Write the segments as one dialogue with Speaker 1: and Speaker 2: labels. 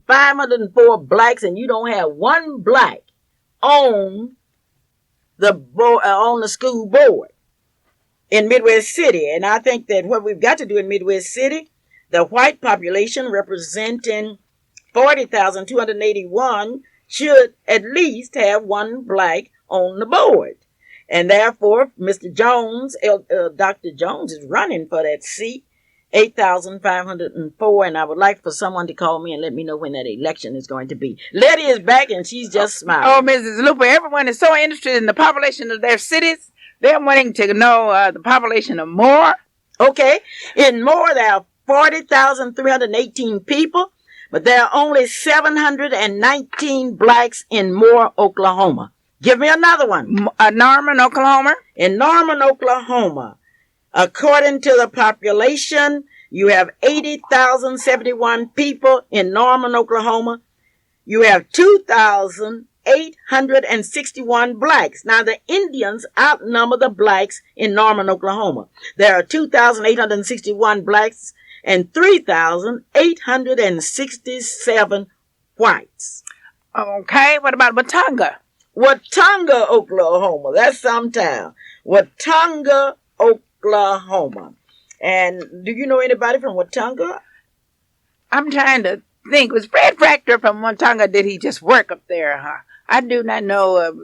Speaker 1: 504 blacks, and you don't have one black on on the school board in Midwest City. And I think that what we've got to do in Midwest City, the white population representing 40,281 should at least have one black on the board. And therefore, Mr. Jones, Dr. Jones is running for that seat, 8,504. And I would like for someone to call me and let me know when that election is going to be. Letty is back and she's just smiling.
Speaker 2: Oh, Mrs. Luper, everyone is so interested in the population of their cities. They're wanting to know the population of Moore.
Speaker 1: Okay. In Moore, there are 40,318 people, but there are only 719 blacks in Moore, Oklahoma. Give me another one.
Speaker 2: Norman, Oklahoma.
Speaker 1: In Norman, Oklahoma, according to the population, you have 80,071 people in Norman, Oklahoma. You have 2,861 blacks. Now, the Indians outnumber the blacks in Norman, Oklahoma. There are 2,861 blacks and 3,867 whites.
Speaker 2: Okay, what about Watonga?
Speaker 1: Watonga, Oklahoma. That's some town. Watonga, Oklahoma. And do you know anybody from Watonga?
Speaker 2: I'm trying to think. Was Fred Fractor from Watonga? Did he just work up there? Huh? I do not know of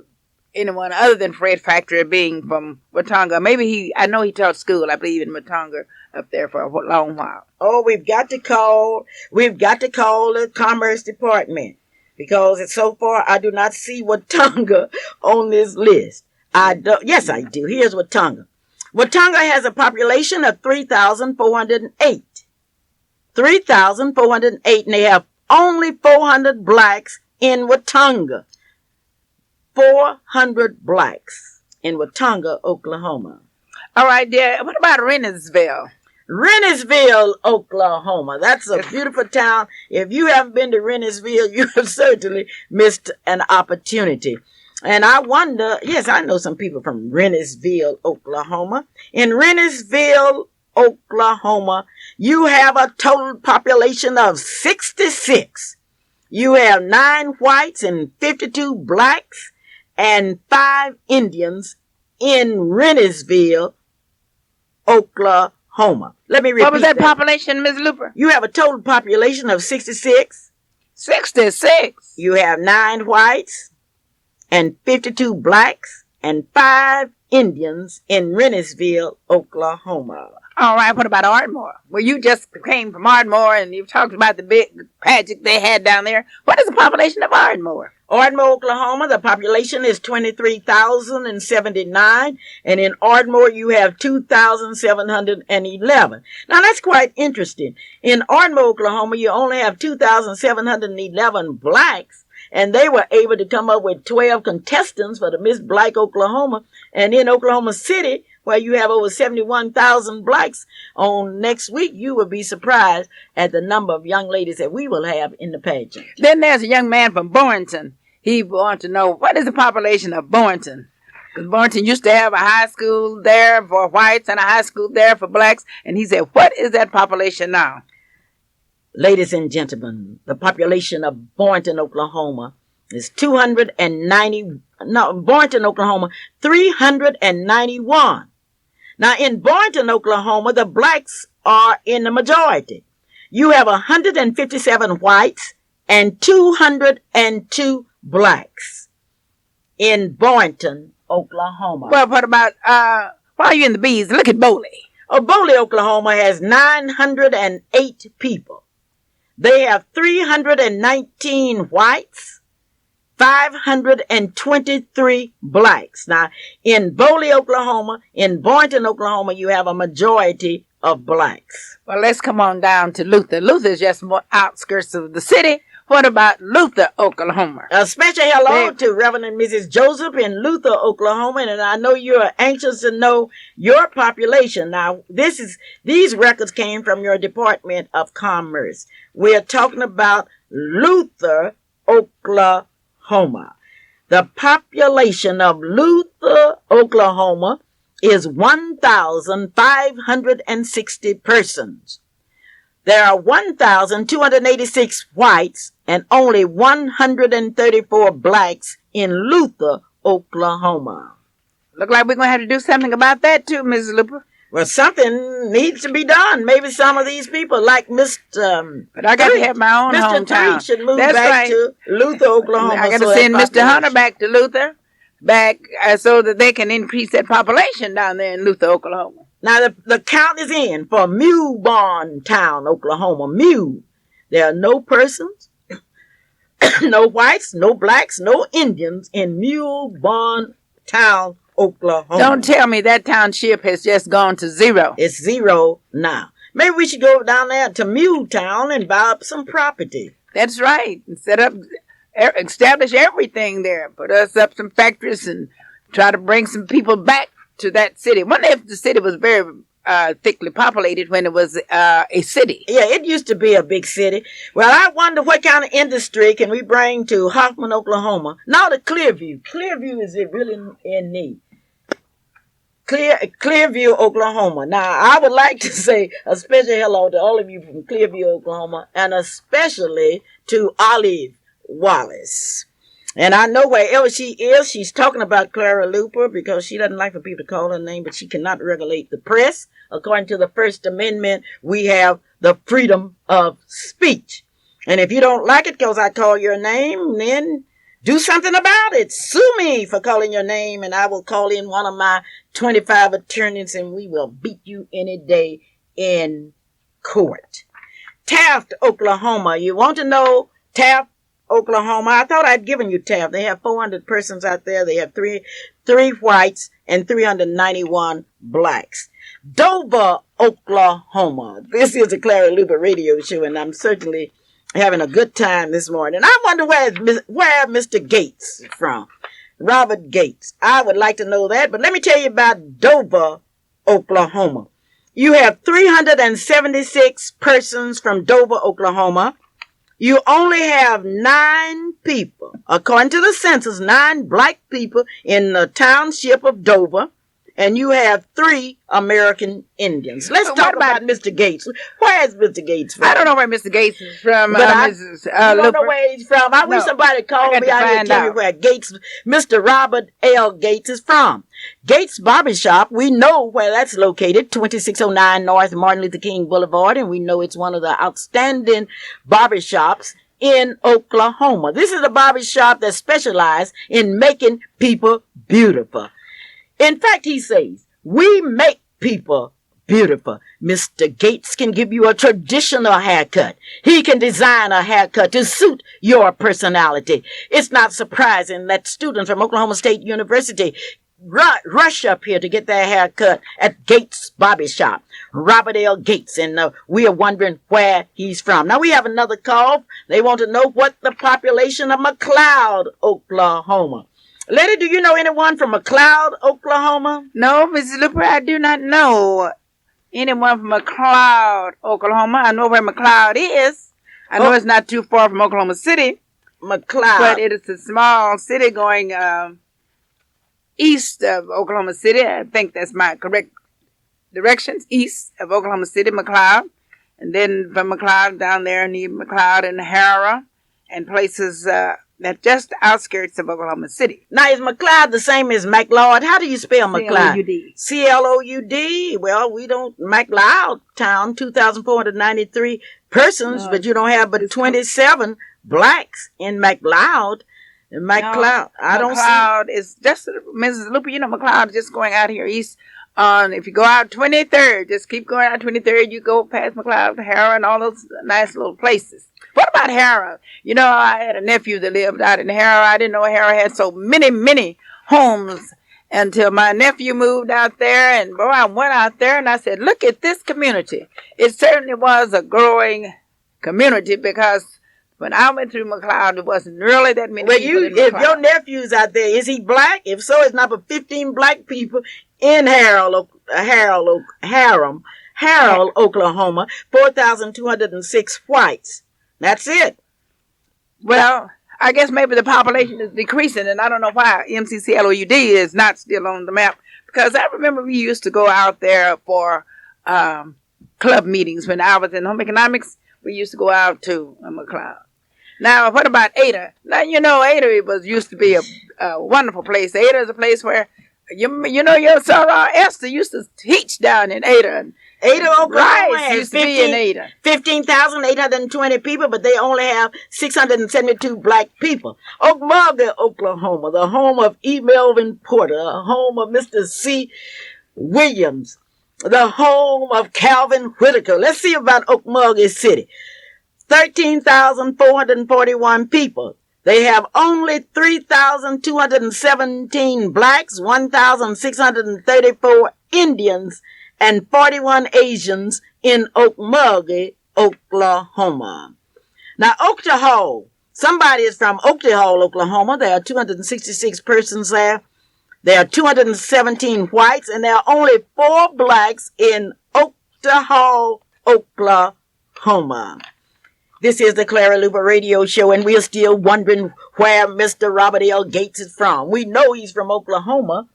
Speaker 2: anyone other than Fred Fractor being from Watonga. Maybe I know he taught school, I believe, in Watonga up there for a long while.
Speaker 1: Oh, we've got to call the Commerce Department. Because so far, I do not see Watonga on this list. Yes, I do. Here's Watonga. Watonga has a population of 3,408. 3,408, and they have only 400 blacks in Watonga. 400 blacks in Watonga, Oklahoma.
Speaker 2: All right, dear. What about Rennesville?
Speaker 1: Rennesville, Oklahoma. That's a beautiful town. If you haven't been to Rennesville, you have certainly missed an opportunity. And I wonder, yes, I know some people from Rennesville, Oklahoma. In Rennesville, Oklahoma, you have a total population of 66. You have 9 whites and 52 blacks and 5 Indians in Rennesville, Oklahoma. Let me repeat.
Speaker 2: What was that population, Ms. Luper?
Speaker 1: You have a total population of 66.
Speaker 2: 66.
Speaker 1: You have 9 whites and 52 blacks and 5 Indians in Rennesville, Oklahoma.
Speaker 2: All right, what about Ardmore? Well, you just came from Ardmore and you've talked about the big project they had down there. What is the population of Ardmore?
Speaker 1: Ardmore, Oklahoma, the population is 23,079. And in Ardmore, you have 2,711. Now, that's quite interesting. In Ardmore, Oklahoma, you only have 2,711 blacks. And they were able to come up with 12 contestants for the Miss Black Oklahoma. And in Oklahoma City, where you have over 71,000 blacks on next week, you will be surprised at the number of young ladies that we will have in the pageant.
Speaker 2: Then there's a young man from Boynton. He wants to know, what is the population of Boynton? Because Boynton used to have a high school there for whites and a high school there for blacks. And he said, what is that population now?
Speaker 1: Ladies and gentlemen, the population of Boynton, Oklahoma is 391. Now, in Boynton, Oklahoma, the blacks are in the majority. You have 157 whites and 202 blacks in Boynton, Oklahoma.
Speaker 2: Well, what about, why are you in the bees? Look at Boley.
Speaker 1: Boley, Oklahoma has 908 people. They have 319 whites, 523 blacks. Now, in Boley, Oklahoma, in Boynton, Oklahoma, you have a majority of blacks.
Speaker 2: Well, let's come on down to Luther. Luther is just more outskirts of the city. What about Luther, Oklahoma?
Speaker 1: A special hello to Reverend and Mrs. Joseph in Luther, Oklahoma, and I know you're anxious to know your population. Now, these records came from your Department of Commerce. We're talking about Luther, Oklahoma. The population of Luther, Oklahoma is 1,560 persons. There are 1,286 whites and only 134 blacks in Luper, Oklahoma.
Speaker 2: Look like we're going to have to do something about that too, Mrs. Luper.
Speaker 1: Well, something needs to be done. Maybe some of these people, like Mr.
Speaker 2: But I got to have my own
Speaker 1: Mr.
Speaker 2: hometown.
Speaker 1: Three should move back to Luther, Oklahoma.
Speaker 2: I got to send Mr. Hunter back to Luther, so that they can increase that population down there in Luther, Oklahoma.
Speaker 1: Now, the count is in for Mewborn Town, Oklahoma. Mew. There are no persons, no whites, no blacks, no Indians in Mewborn Town, Oklahoma.
Speaker 2: Don't tell me that township has just gone to zero.
Speaker 1: It's zero now. Maybe we should go down there to Mewtown and buy up some property.
Speaker 2: That's right. And establish everything there. Put us up some factories and try to bring some people back to that city. One if the city was very thickly populated when it was a city.
Speaker 1: Yeah, it used to be a big city. Well, I wonder what kind of industry can we bring to Hoffman, Oklahoma. Now to Clearview. Clearview is really in need. Clearview, Oklahoma. Now, I would like to say a special hello to all of you from Clearview, Oklahoma, and especially to Olive Wallace. And I know wherever she is, she's talking about Clara Luper because she doesn't like for people to call her name, but she cannot regulate the press. According to the First Amendment, we have the freedom of speech. And if you don't like it because I call your name, then do something about it. Sue me for calling your name, and I will call in one of my 25 attorneys, and we will beat you any day in court. Taft, Oklahoma. You want to know Taft, Oklahoma? I thought I'd given you Taft. They have 400 persons out there. They have three whites and 391 blacks. Dover, Oklahoma. This is a Clara Luper radio show, and I'm certainly having a good time this morning. I wonder where Mr. Gates is from. Robert Gates. I would like to know that, but let me tell you about Dover, Oklahoma. You have 376 persons from Dover, Oklahoma. You only have 9 people, according to the census, 9 black people in the township of Dover. And you have 3 American Indians. Let's talk about Mr. Gates. Where is Mr. Gates from?
Speaker 2: I don't know where Mr. Gates is from, Mrs.
Speaker 1: I don't know where he's from. I wish somebody called me out here and tell me where Mr. Robert L. Gates is from. Gates Barbershop, we know where that's located, 2609 North Martin Luther King Boulevard, and we know it's one of the outstanding barbershops in Oklahoma. This is a barbershop that specializes in making people beautiful. In fact, he says, we make people beautiful. Mr. Gates can give you a traditional haircut. He can design a haircut to suit your personality. It's not surprising that students from Oklahoma State University rush up here to get their haircut at Gates Barbershop. Robert L. Gates, and we are wondering where he's from. Now, we have another call. They want to know what the population of McLeod, Oklahoma. Lady, do you know anyone from McLeod, Oklahoma?
Speaker 2: No, Mrs. Luper, I do not know anyone from McLeod, Oklahoma. I know where McLeod is. I know it's not too far from Oklahoma City.
Speaker 1: McLeod.
Speaker 2: But it is a small city going east of Oklahoma City. I think that's my correct directions. East of Oklahoma City, McLeod. And then from McLeod down there near McLeod and Harrah and places that's just outskirts of Oklahoma City.
Speaker 1: Now, is McLeod the same as McLeod? How do you spell McLeod?
Speaker 2: C-L-O-U-D.
Speaker 1: C-L-O-U-D. Well, we don't, McLeod town, 2,493 persons, but you don't have but 27 blacks in McLeod. McLeod, I don't see.
Speaker 2: McLeod is just, Mrs. Luper, you know, McLeod is just going out here east on, if you go out 23rd, just keep going out 23rd, you go past McLeod, Harrah, and all those nice little places. What about Harrah? You know, I had a nephew that lived out in Harrah. I didn't know Harrah had so many homes until my nephew moved out there. And boy, I went out there and I said, look at this community. It certainly was a growing community because when I went through McLeod, there wasn't really that many people in McLeod.
Speaker 1: If your nephew's out there, is he black? If so, it's not but 15 black people in Harrah, Oklahoma, 4,206 whites. That's it.
Speaker 2: Well, I guess maybe the population is decreasing, and I don't know why MCCLOUD is not still on the map, because I remember we used to go out there for club meetings. When I was in home economics, we used to go out to McLeod. Now, what about Ada? Now, Ada used to be a wonderful place. Ada is a place where, your Sarah Esther used to teach down in Ada.
Speaker 1: Ada, Oklahoma has
Speaker 2: used to be in Ada.
Speaker 1: 15,820 people, but they only have 672 black people. Okmulgee, Oklahoma, the home of E. Melvin Porter, the home of Mr. C. Williams, the home of Calvin Whitaker. Let's see about Okmulgee City. 13,441 people. They have only 3,217 blacks, 1,634 Indians, and 41 Asians in Okmulgee, Oklahoma. Now, Oktahole. Somebody is from Oktahole, Oklahoma. There are 266 persons there. There are 217 whites, and there are only 4 blacks in Oktahole, Oklahoma. This is the Clara Luper radio show, and we're still wondering where Mr. Robert L. Gates is from. We know he's from Oklahoma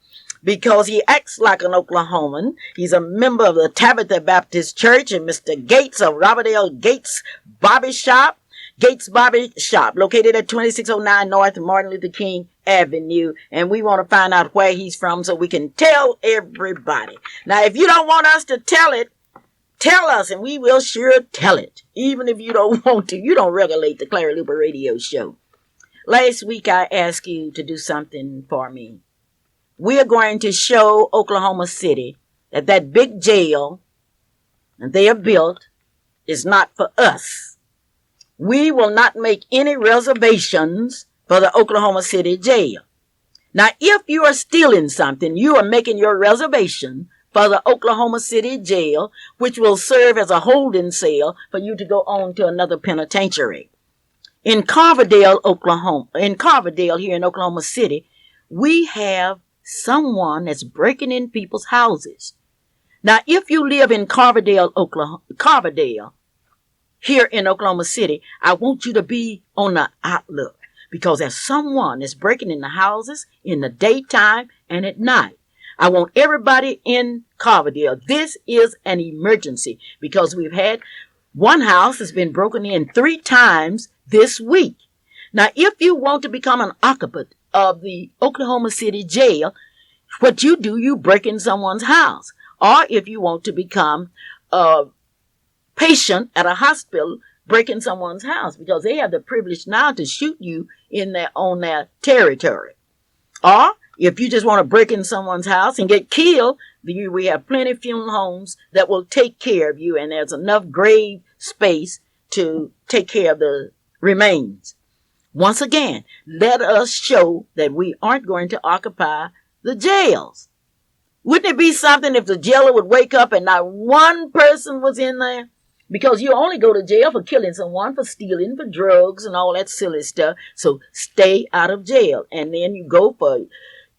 Speaker 1: because he acts like an Oklahoman. He's a member of the Tabitha Baptist Church, and Mr. Gates of Robert L. Gates Barber Shop, Gates Barber Shop, located at 2609 North Martin Luther King Avenue. And we want to find out where he's from so we can tell everybody. Now, if you don't want us to tell it, tell us, and we will sure tell it. Even if you don't want to, you don't regulate the Clara Luper radio show. Last week, I asked you to do something for me. We are going to show Oklahoma City that big jail that they have built is not for us. We will not make any reservations for the Oklahoma City jail. Now, if you are stealing something, you are making your reservation for the Oklahoma City jail, which will serve as a holding cell for you to go on to another penitentiary. In Carverdale, here in Oklahoma City, we have someone that's breaking in people's houses. Now, if you live in Carverdale, here in Oklahoma City, I want you to be on the outlook because there's someone that's breaking in the houses in the daytime and at night. I want everybody in Carverdale. This is an emergency because we've had one house that's been broken in 3 times this week. Now, if you want to become an occupant of the Oklahoma City jail, what you do, you break in someone's house. Or if you want to become a patient at a hospital, break in someone's house because they have the privilege now to shoot you on their territory. Or if you just want to break in someone's house and get killed, we have plenty of funeral homes that will take care of you, and there's enough grave space to take care of the remains. Once again, let us show that we aren't going to occupy the jails. Wouldn't it be something if the jailer would wake up and not one person was in there? Because you only go to jail for killing someone, for stealing, for drugs, and all that silly stuff. So stay out of jail. And then you go for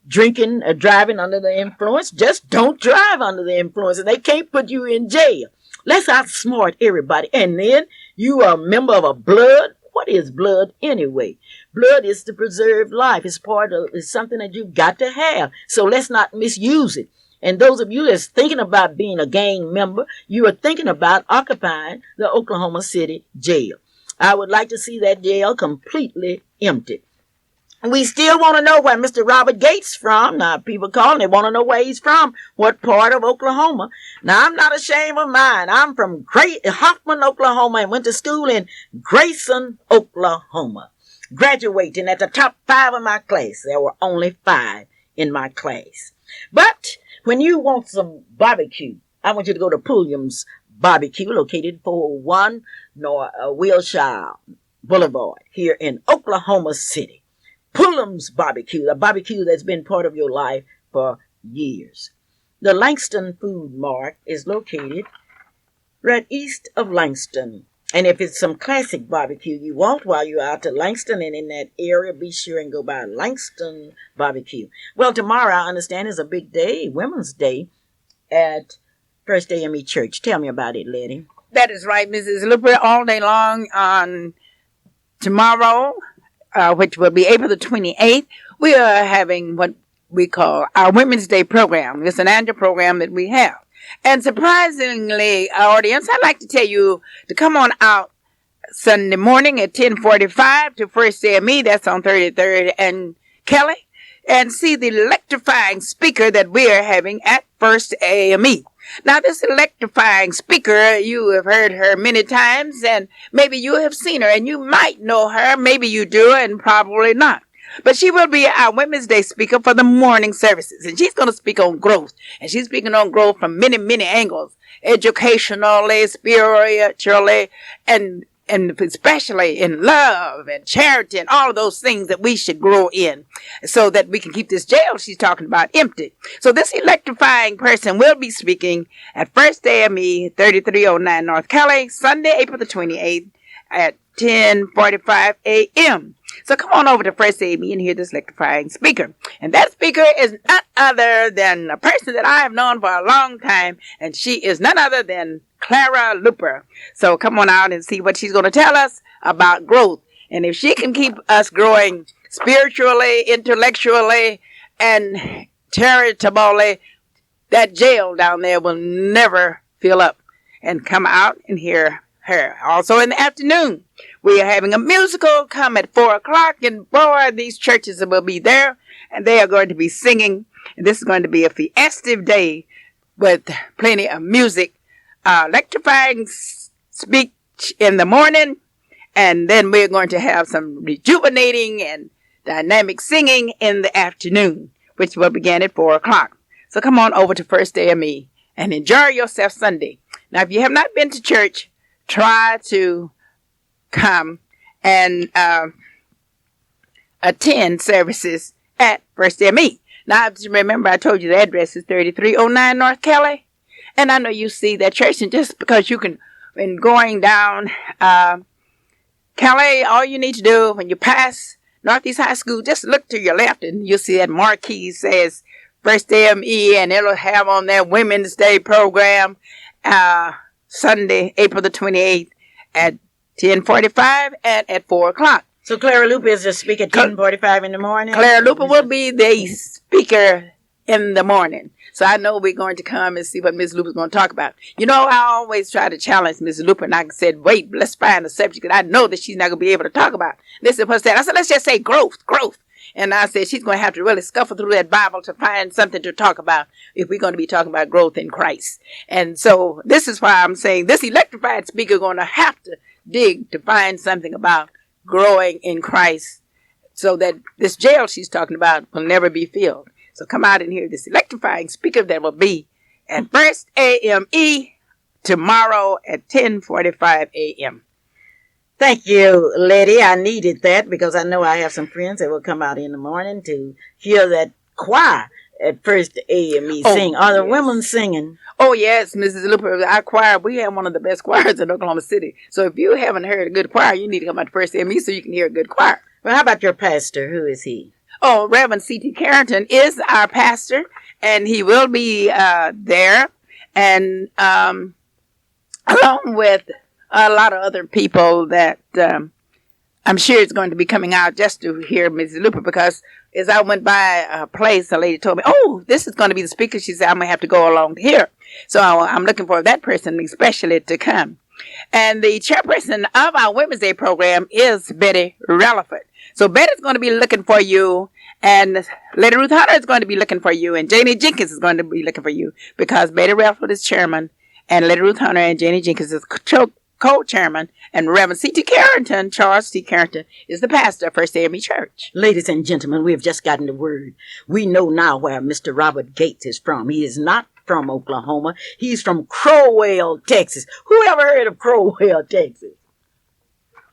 Speaker 1: drinking or driving under the influence. Just don't drive under the influence, and they can't put you in jail. Let's outsmart everybody. And then you are a member of a blood. What is blood anyway? Blood is to preserve life. It's something that you've got to have. So let's not misuse it. And those of you that's thinking about being a gang member, you are thinking about occupying the Oklahoma City jail. I would like to see that jail completely empty. We still want to know where Mr. Robert Gates from. Now, people calling, they want to know where he's from, what part of Oklahoma. Now, I'm not ashamed of mine. I'm from Hoffman, Oklahoma, and went to school in Grayson, Oklahoma. Graduating at the top 5 of my class. There were only 5 in my class. But when you want some barbecue, I want you to go to Pulliam's Barbecue, located 401 North Wilshire Boulevard, here in Oklahoma City. Pulliam's Barbecue, a barbecue that's been part of your life for years. The Langston Food Mart is located right east of Langston. And if it's some classic barbecue you want while you're out to Langston and in that area, be sure and go by Langston Barbecue. Well, tomorrow, I understand, is a big day, Women's Day, at First AME Church. Tell me about it, Letty.
Speaker 2: That is right, Mrs. Luper. All day long on tomorrow, which will be April the 28th, we are having what we call our Women's Day program. It's an annual program that we have. And surprisingly, audience, I'd like to tell you to come on out Sunday morning at 10:45 to First AME. That's on 33rd and Kelly. And see the electrifying speaker that we are having at First AME. Now, this electrifying speaker, you have heard her many times, and maybe you have seen her, and you might know her. Maybe you do, and probably not. But she will be our Women's Day speaker for the morning services, and she's going to speak on growth. And she's speaking on growth from many, many angles, educationally, spiritually, and especially in love and charity and all of those things that we should grow in so that we can keep this jail she's talking about empty. So this electrifying person will be speaking at First AME, 3309 North Kelly, Sunday, April the 28th at 10:45 a.m. So come on over to First AME and hear this electrifying speaker. And that speaker is none other than a person that I have known for a long time, and she is none other than Clara Luper. So come on out and see what she's going to tell us about growth. And if she can keep us growing spiritually, intellectually, and charitably, that jail down there will never fill up. And come out and hear her. Also in the afternoon, we are having a musical come at 4 o'clock, and boy, these churches will be there, and they are going to be singing. And this is going to be a festive day with plenty of music, electrifying speech in the morning, and then we're going to have some rejuvenating and dynamic singing in the afternoon, which will begin at 4 o'clock. So come on over to First AME and enjoy yourself Sunday. Now, if you have not been to church, try to come and attend services at First AME. Now, remember, I told you the address is 3309 North Kelly. And I know you see that church, and just because you can, when going down Kelly, all you need to do when you pass Northeast High School, just look to your left, and you'll see that marquee says First AME, and it'll have on their Women's Day program Sunday, April the 28th at 10:45 and at 4 o'clock.
Speaker 1: So Clara Luper is just speaking at 10:45 in the morning?
Speaker 2: Clara Luper will be the speaker in the morning. So I know we're going to come and see what Ms. Luper's going to talk about. You know, I always try to challenge Ms. Luper, and I said, wait, let's find a subject that I know that she's not going to be able to talk about. This is what I said. I said, let's just say growth. And I said, she's going to have to really scuffle through that Bible to find something to talk about if we're going to be talking about growth in Christ. And so this is why I'm saying this electrified speaker is going to have to dig to find something about growing in Christ so that this jail she's talking about will never be filled. So come out and hear this electrifying speaker that will be at First AME tomorrow at 10:45 a.m.
Speaker 1: Thank you, lady. I needed that because I know I have some friends that will come out in the morning to hear that choir at First AME sing. Are the women singing?
Speaker 2: Oh, yes, Mrs. Luper. Our choir, we have one of the best choirs in Oklahoma City. So if you haven't heard a good choir, you need to come out to First AME so you can hear a good choir.
Speaker 1: Well, how about your pastor? Who is he?
Speaker 2: Oh, Reverend C.T. Carrington is our pastor, and he will be there, and along with a lot of other people that I'm sure is going to be coming out just to hear Mrs. Luper, because as I went by a place, a lady told me, oh, this is going to be the speaker. She said, I'm going to have to go along to here. So I'm looking for that person especially to come. And the chairperson of our Women's Day program is Betty Relaford. So Betty's going to be looking for you, and Lady Ruth Hunter is going to be looking for you, and Janie Jenkins is going to be looking for you, because Betty Relaford is chairman, and Lady Ruth Hunter and Janie Jenkins is co-chairman, and Reverend C.T. Carrington, Charles T. Carrington, is the pastor of First AME Church.
Speaker 1: Ladies and gentlemen, we have just gotten the word. We know now where Mr. Robert Gates is from. He is not from Oklahoma. He's from Crowell, Texas. Who ever heard of Crowell, Texas?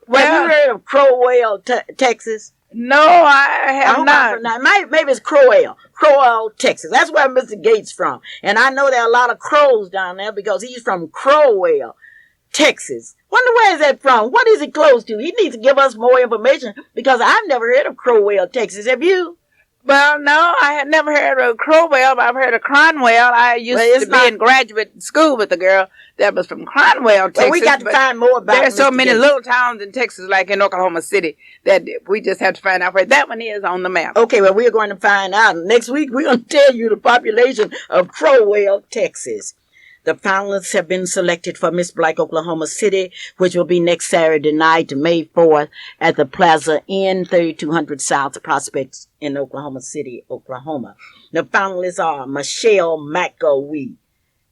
Speaker 1: Well, have you heard of Crowell, Texas?
Speaker 2: No, I have not.
Speaker 1: Maybe it's Crowell, Texas. That's where Mr. Gates from. And I know there are a lot of crows down there because he's from Crowell, Texas. Wonder where is that from? What is it close to? He needs to give us more information because I've never heard of Crowell, Texas. Have you?
Speaker 2: Well, no, I had never heard of Crowell, but I've heard of Cronwell. I used to be in graduate school with a girl that was from Cronwell, Texas.
Speaker 1: Well, we got to find more about it.
Speaker 2: There's so many little towns in Texas, like in Oklahoma City, that we just have to find out where that one is on the map.
Speaker 1: Okay, well, we're going to find out. Next week, we're going to tell you the population of Crowell, Texas. The finalists have been selected for Miss Black Oklahoma City, which will be next Saturday night, May 4th, at the Plaza Inn, 3200 South Prospect in Oklahoma City, Oklahoma. The finalists are Michelle McAwee,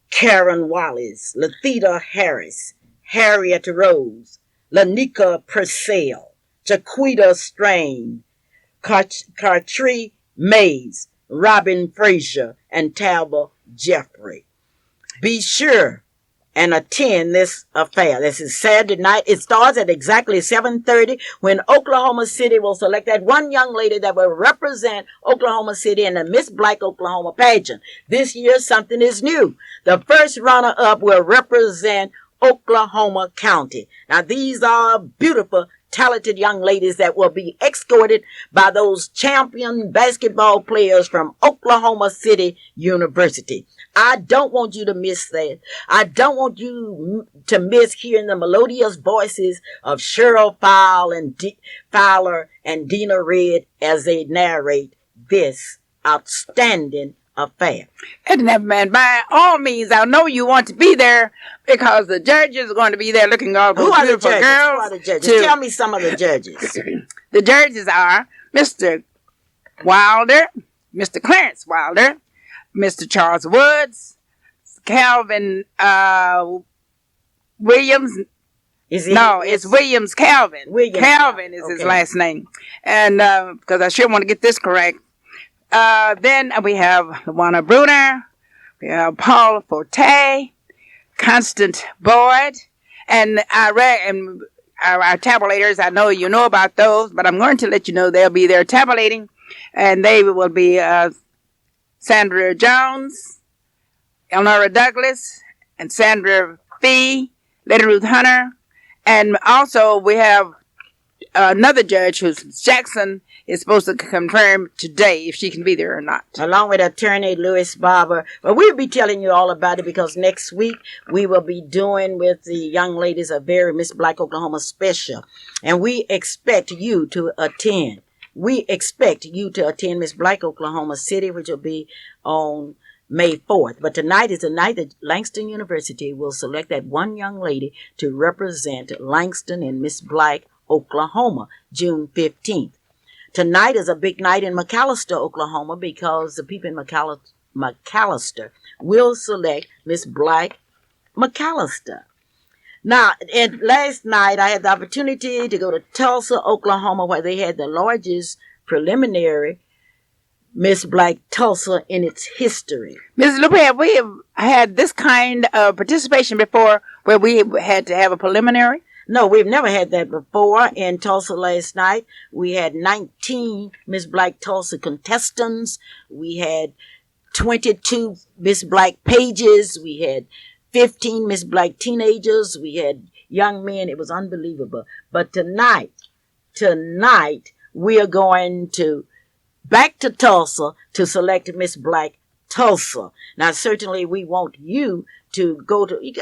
Speaker 1: Karen Wallace, Lathita Harris, Harriet Rose, Lanika Purcell, Jaquita Strain, Cartree Mays, Robin Frazier, and Talbot Jeffrey. Be sure and attend this affair. This is Saturday night. It starts at exactly 7:30 when Oklahoma City will select that one young lady that will represent Oklahoma City in the Miss Black Oklahoma pageant. This year, something is new. The first runner-up will represent Oklahoma County. Now, these are beautiful, talented young ladies that will be escorted by those champion basketball players from Oklahoma City University. I don't want you to miss that. I don't want you to miss hearing the melodious voices of Cheryl Fowler and Dina Red as they narrate this outstanding affair.
Speaker 2: And man, by all means, I know you want to be there because the judges are going to be there looking all those beautiful girls.
Speaker 1: Who are the judges? Tell me some of the judges.
Speaker 2: The judges are Mr. Wilder, Mr. Clarence Wilder, Mr. Charles Woods, Calvin Williams. It's Williams Calvin. Calvin is his last name. And because I sure want to get this correct. Then we have Luana Bruner, we have Paul Forte, Constant Boyd, and our tabulators. I know you know about those, but I'm going to let you know they'll be there tabulating, and they will be Sandra Jones, Elnora Douglas, and Sandra Fee, Lady Ruth Hunter, and also we have another judge who's Jackson is supposed to confirm today if she can be there or not. Along with attorney Louis Barber. But we'll be telling you all about it because next week we will be doing with the young ladies a very Miss Black Oklahoma special. And we expect you to attend. We expect you to attend Miss Black Oklahoma City, which will be on May 4th. But tonight is the night that Langston University will select that one young lady to represent Langston and Miss Black Oklahoma, June 15th. Tonight is a big night in McAllister, Oklahoma, because the people in McAllister will select Miss Black McAllister. Now, last night I had the opportunity to go to Tulsa, Oklahoma, where they had the largest preliminary Miss Black Tulsa in its history. Ms. Luper, have we had this kind of participation before where we had to have a preliminary? No, we've never had that before. In Tulsa last night, we had 19 Miss Black Tulsa contestants. We had 22 Miss Black pages. We had 15 Miss Black teenagers. We had young men. It was unbelievable. But tonight, we are going back to Tulsa to select Miss Black Tulsa. Now, certainly we want you to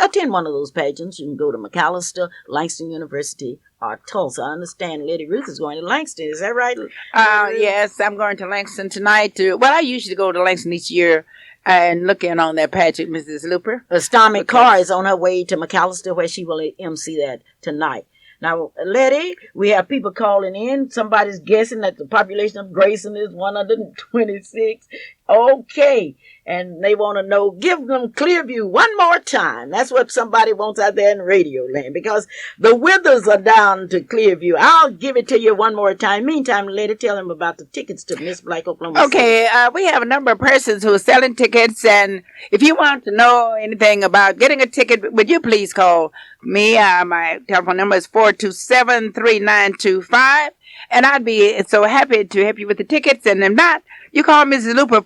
Speaker 2: attend one of those pageants. You can go to McAllister, Langston University, or Tulsa. I understand Lady Ruth is going to Langston. Is that right? Yes, I'm going to Langston tonight. I usually go to Langston each year and look in on that pageant, Mrs. Luper. Stormy Carr is on her way to McAllister where she will MC that tonight. Now, Letty, we have people calling in. Somebody's guessing that the population of Grayson is 126. Okay. And they want to know, give them Clearview one more time. That's what somebody wants out there in radio land, because the withers are down to Clearview. I'll give it to you one more time. Meantime, Letty, tell them about the tickets to Miss Black Oklahoma City. Okay, we have a number of persons who are selling tickets, and if you want to know anything about getting a ticket, would you please call me? My telephone number is 427-3925, and I'd be so happy to help you with the tickets, and if not, you call Mrs. Luper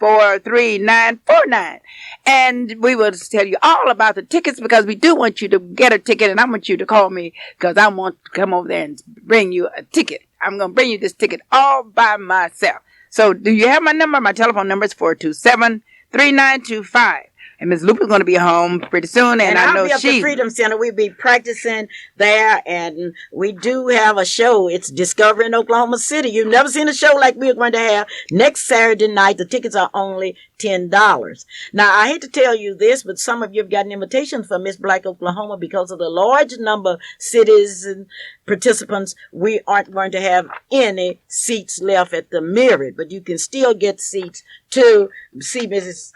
Speaker 2: 4243949, and we will tell you all about the tickets, because we do want you to get a ticket, and I want you to call me because I want to come over there and bring you a ticket. I'm going to bring you this ticket all by myself. So do you have my number? My telephone number is 427-3925. And Miss Luper's going to be home pretty soon, and I know
Speaker 1: I'll be up at Freedom Center. We'll be practicing there, and we do have a show. It's Discover in Oklahoma City. You've never seen a show like we're going to have next Saturday night. The tickets are only $10. Now, I hate to tell you this, but some of you have gotten invitations for Miss Black Oklahoma because of the large number of cities and participants. We aren't going to have any seats left at the Myriad, but you can still get seats to see Miss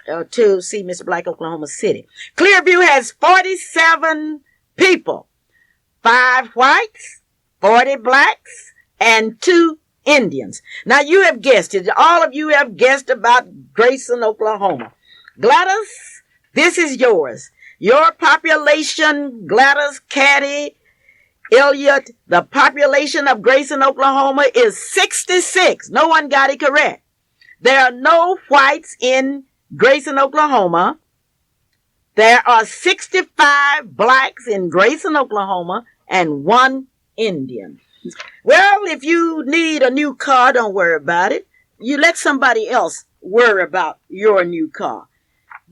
Speaker 1: Black Oklahoma City. Clearview has 47 people, 5 whites, 40 blacks, and 2 Indians. Now you have guessed it. All of you have guessed about Grayson, Oklahoma. Gladys, this is yours. Your population, Gladys, Caddy, Elliott, the population of Grayson, Oklahoma is 66. No one got it correct. There are no whites in Grayson, Oklahoma. There are 65 blacks in Grayson, Oklahoma, and 1 Indian. Well, if you need a new car, don't worry about it. You let somebody else worry about your new car.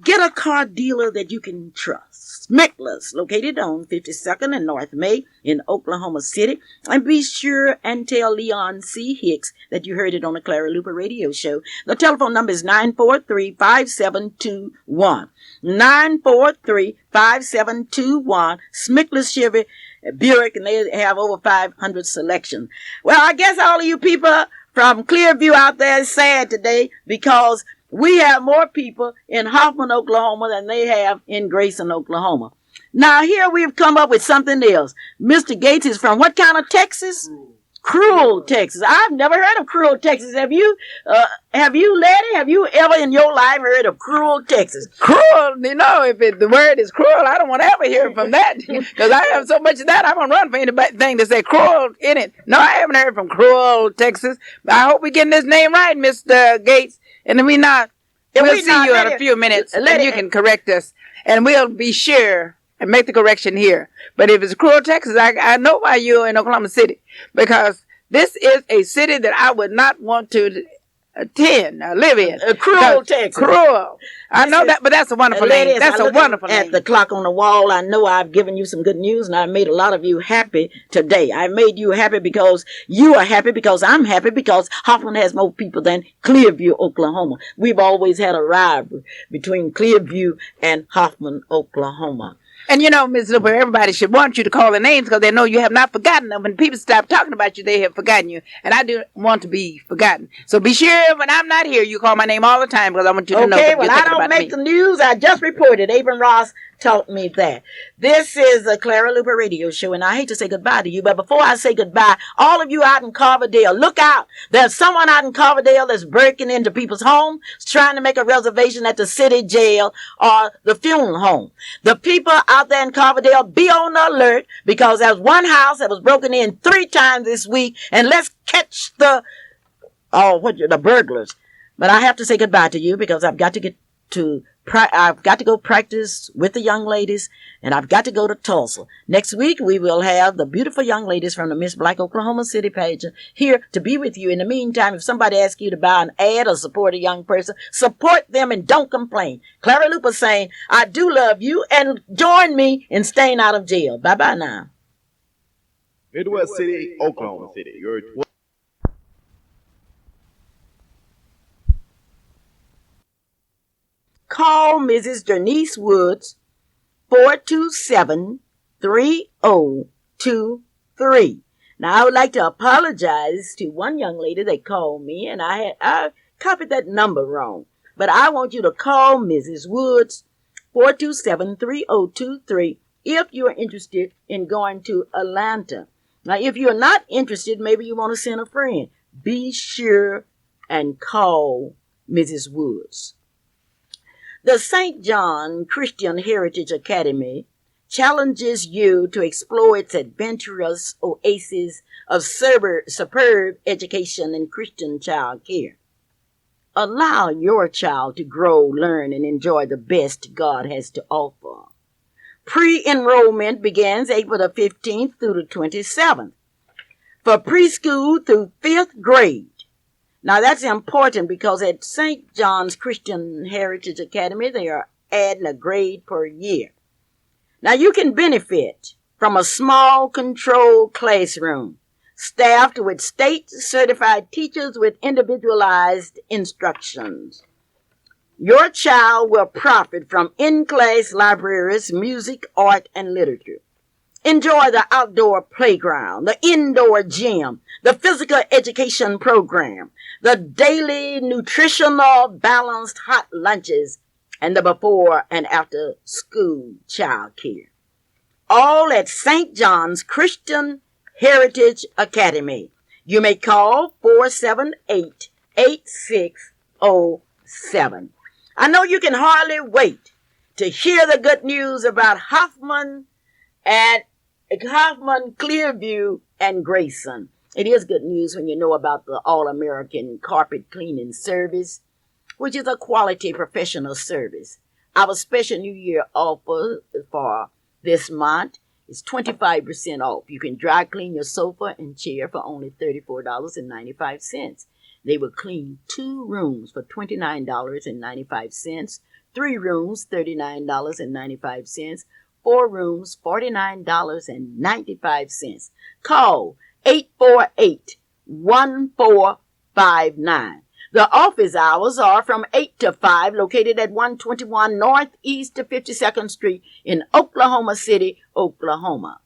Speaker 1: Get a car dealer that you can trust. Smickler's, located on 52nd and North May in Oklahoma City. And be sure and tell Leon C. Hicks that you heard it on the Clara Luper radio show. The telephone number is 943-5721. 943-5721. Smickler's Chevy Buick, and they have over 500 selections. Well, I guess all of you people from Clearview out there is sad today because we have more people in Hoffman, Oklahoma than they have in Grayson, Oklahoma. Now, here we've come up with something else. Mr. Gates is from what kind of Texas? Cruel, Texas. I've never heard of Cruel, Texas. Have you, Letty? Have you ever in your life heard of Cruel, Texas?
Speaker 2: Cruel, if the word is cruel, I don't want to ever hear from that because I have so much of that. I'm going to run for anything to say cruel in it. No, I haven't heard from Cruel, Texas. I hope we're getting this name right, Mr. Gates. And if we're not, we'll see you in a few minutes and you can correct us. And we'll be sure and make the correction here. But if it's Cruel, Texas, I know why you're in Oklahoma City. Because this is a city that I would not want to attend or live in.
Speaker 1: Cruel, Texas.
Speaker 2: Cruel. I know that, but that's a wonderful name. That's a wonderful name.
Speaker 1: At the clock on the wall, I know I've given you some good news, and I've made a lot of you happy today. I made you happy because you are happy, because I'm happy, because Hoffman has more people than Clearview, Oklahoma. We've always had a rivalry between Clearview and Hoffman, Oklahoma.
Speaker 2: And Ms. Luper, everybody should want you to call their names because they know you have not forgotten them. When people stop talking about you, they have forgotten you. And I do want to be forgotten. So be sure when I'm not here, you call my name all the time because I want you to know.
Speaker 1: Okay, well, I don't make the news. I just reported. Abram Ross taught me that. This is the Clara Luper radio show, and I hate to say goodbye to you, but before I say goodbye, all of you out in Carverdale, look out. There's someone out in Carverdale that's breaking into people's homes, trying to make a reservation at the city jail or the funeral home. The people out there in Carverdale, be on the alert, because there's one house that was broken in 3 times this week, and let's catch the burglars. But I have to say goodbye to you because I've got to go practice with the young ladies, and I've got to go to Tulsa. Next week, we will have the beautiful young ladies from the Miss Black Oklahoma City page here to be with you. In the meantime, if somebody asks you to buy an ad or support a young person, support them and don't complain. Clara Luper saying, I do love you, and join me in staying out of jail. Bye-bye now.
Speaker 3: Midwest City, Oklahoma City.
Speaker 1: Call Mrs. Janice Woods, 427-3023. Now, I would like to apologize to one young lady that called me, and I copied that number wrong. But I want you to call Mrs. Woods, 427-3023, if you're interested in going to Atlanta. Now, if you're not interested, maybe you want to send a friend. Be sure and call Mrs. Woods. The St. John Christian Heritage Academy challenges you to explore its adventurous oasis of superb education and Christian child care. Allow your child to grow, learn, and enjoy the best God has to offer. Pre-enrollment begins April the 15th through the 27th for preschool through 5th grade. Now, that's important because at St. John's Christian Heritage Academy, they are adding a grade per year. Now you can benefit from a small controlled classroom staffed with state-certified teachers with individualized instructions. Your child will profit from in-class libraries, music, art, and literature. Enjoy the outdoor playground, the indoor gym, the physical education program, the daily nutritional balanced hot lunches, and the before and after school child care. All at St. John's Christian Heritage Academy. You may call 478-8607. I know you can hardly wait to hear the good news about Hoffman, Clearview, and Grayson. It is good news when you know about the All-American Carpet Cleaning Service, which is a quality professional service. Our special New Year offer for this month is 25% off. You can dry clean your sofa and chair for only $34.95. They will clean 2 rooms for $29.95, 3 rooms $39.95, 4 rooms $49.95. Call 848-1459. The office hours are from 8 to 5, located at 121 Northeast 52nd Street in Oklahoma City, Oklahoma.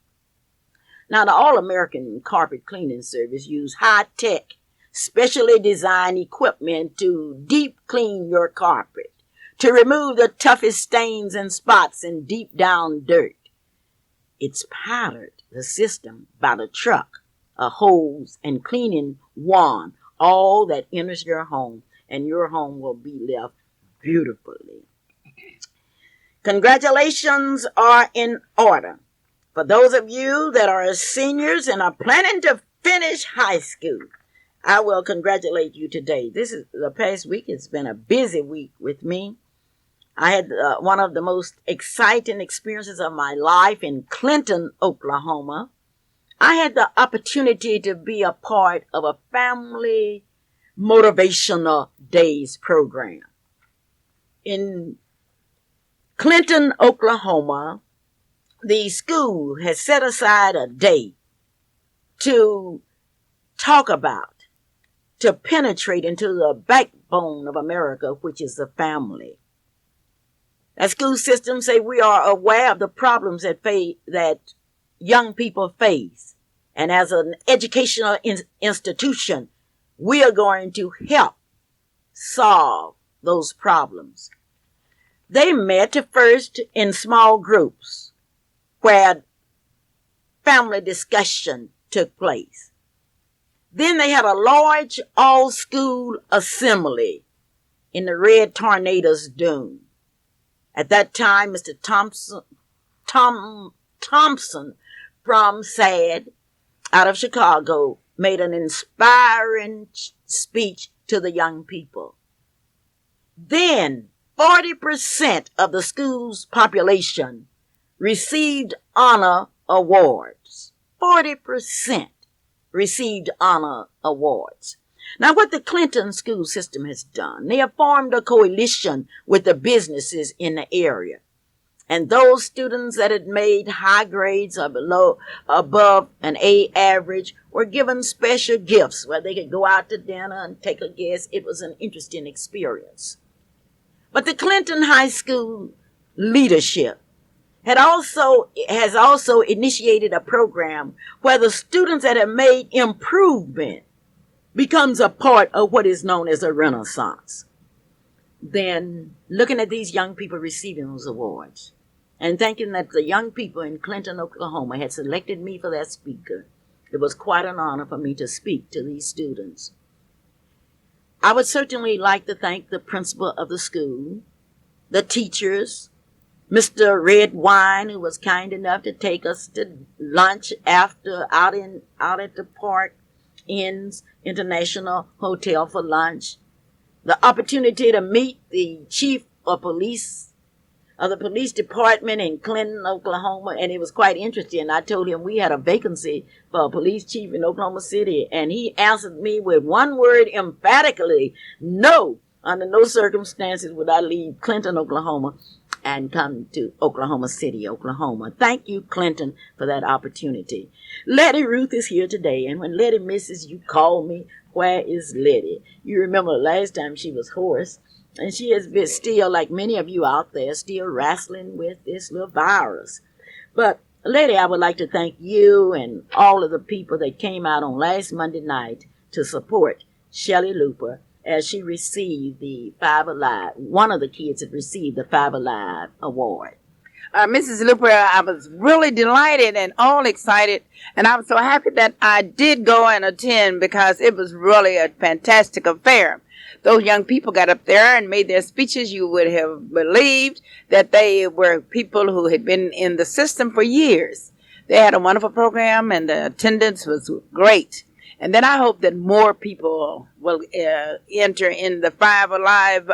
Speaker 1: Now, the All-American Carpet Cleaning Service use high-tech, specially designed equipment to deep clean your carpet, to remove the toughest stains and spots and deep down dirt. It's powdered, the system, by the truck, a hose, and cleaning wand, all that enters your home, and your home will be left beautifully. Congratulations are in order for those of you that are seniors and are planning to finish high school. I will congratulate you today. The past week. It's been a busy week with me. I had one of the most exciting experiences of my life in Clinton, Oklahoma. I had the opportunity to be a part of a family motivational days program. In Clinton, Oklahoma, the school has set aside a day to talk about, to penetrate into the backbone of America, which is the family. That school system say we are aware of the problems that young people face. And as an educational institution, we are going to help solve those problems. They met first in small groups where family discussion took place. Then they had a large all-school assembly in the Red Tornado's Dune. At that time, Mr. Thompson from SAD out of Chicago made an inspiring speech to the young people. Then 40% of the school's population received honor awards. 40% received honor awards. Now, what the Clinton school system has done, they have formed a coalition with the businesses in the area. And those students that had made high grades or above an A average were given special gifts where they could go out to dinner and take a guess. It was an interesting experience. But the Clinton High School leadership has also initiated a program where the students that have made improvement becomes a part of what is known as a renaissance. Then looking at these young people receiving those awards and thinking that the young people in Clinton, Oklahoma had selected me for their speaker, it was quite an honor for me to speak to these students. I would certainly like to thank the principal of the school, the teachers, Mr. Red Wine, who was kind enough to take us to lunch after out at the Park Inn's International Hotel for lunch. The opportunity to meet the chief of police of the police department in Clinton, Oklahoma, and it was quite interesting. I told him we had a vacancy for a police chief in Oklahoma City, and he answered me with one word emphatically: no, under no circumstances would I leave Clinton, Oklahoma, and come to Oklahoma City, Oklahoma. Thank you, Clinton, for that opportunity. Letty Ruth is here today, and when Letty misses, you call me, where is Letty? You remember last time she was hoarse, and she has been still, like many of you out there, still wrestling with this little virus. But Letty, I would like to thank you and all of the people that came out on last Monday night to support Shelley Luper as she received the Five Alive. One of the kids had received the Five Alive award.
Speaker 2: Mrs. Luper, I was really delighted and all excited, and I was so happy that I did go and attend because it was really a fantastic affair. Those young people got up there and made their speeches. You would have believed that they were people who had been in the system for years. They had a wonderful program, and the attendance was great. And then I hope that more people will enter in the Five Alive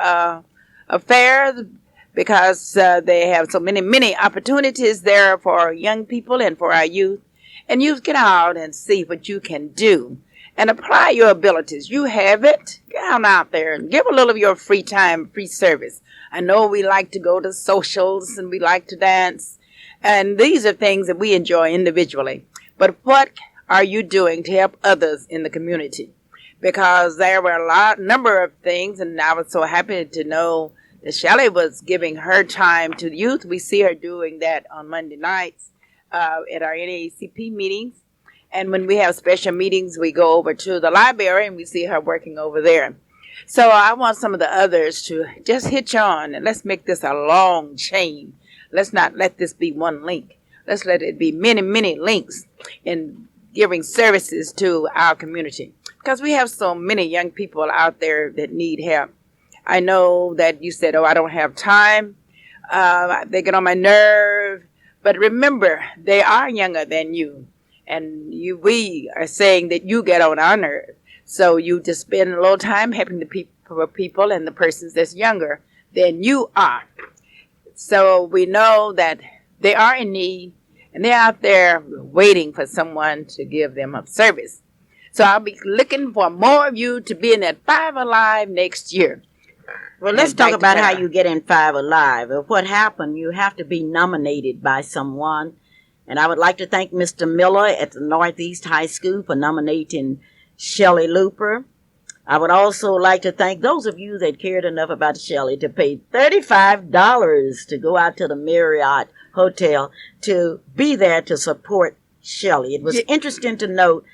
Speaker 2: affair because they have so many opportunities there for young people and for our youth. And you get out and see what you can do and apply your abilities. You have it. Get on out there and give a little of your free time, free service. I know we like to go to socials and we like to dance. And these are things that we enjoy individually. But what are you doing to help others in the community? Because there were number of things, and I was so happy to know that Shelley was giving her time to the youth. We see her doing that on Monday nights at our NAACP meetings. And when we have special meetings, we go over to the library and we see her working over there. So I want some of the others to just hitch on and let's make this a long chain. Let's not let this be one link. Let's let it be many links in giving services to our community, because we have so many young people out there that need help. I know that you said, I don't have time. They get on my nerve. But remember, they are younger than you. And we are saying that you get on our nerve. So you just spend a little time helping the people and the persons that's younger than you are. So we know that they are in need. And they're out there waiting for someone to give them a service. So I'll be looking for more of you to be in that Five Alive next year.
Speaker 1: Well, let's talk about how you get in Five Alive. What happened, you have to be nominated by someone. And I would like to thank Mr. Miller at the Northeast High School for nominating Shelley Luper. I would also like to thank those of you that cared enough about Shelley to pay $35 to go out to the Marriott Hotel to be there to support Shelley. It was interesting to note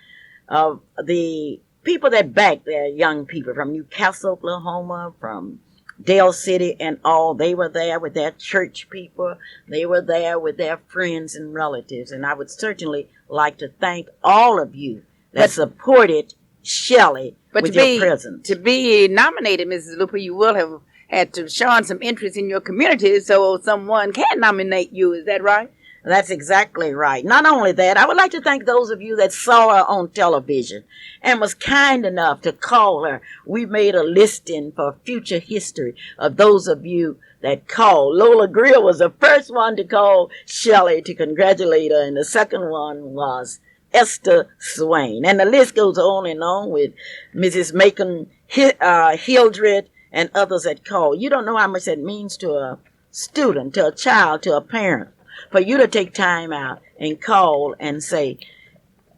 Speaker 1: the people that backed their young people from Newcastle, Oklahoma, from Dale City and all. They were there with their church people. They were there with their friends and relatives. And I would certainly like to thank all of you that supported Shelley with your presence.
Speaker 2: To be nominated, Mrs. Luper, you will have had to show some interest in your community so someone can nominate you. Is that right?
Speaker 1: That's exactly right. Not only that, I would like to thank those of you that saw her on television and was kind enough to call her. We made a listing for future history of those of you that called. Lola Greer was the first one to call Shelley to congratulate her, and the second one was Esther Swain. And the list goes on and on with Mrs. Macon Hildred and others that call. You don't know how much that means to a student, to a child, to a parent, for you to take time out and call and say,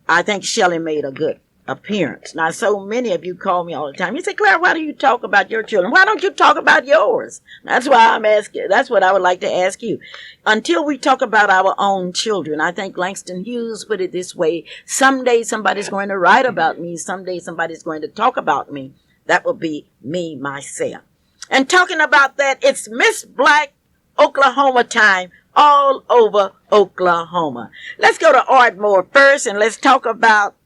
Speaker 1: I think Shelley made a good appearance. Now, so many of you call me all the time. You say, Clara, why do you talk about your children? Why don't you talk about yours? That's why I'm asking. That's what I would like to ask you. Until we talk about our own children, I think Langston Hughes put it this way: someday somebody's going to write about me. Someday somebody's going to talk about me. That will be me, myself. And talking about that, it's Miss Black Oklahoma time all over Oklahoma. Let's go to Ardmore first, and let's talk about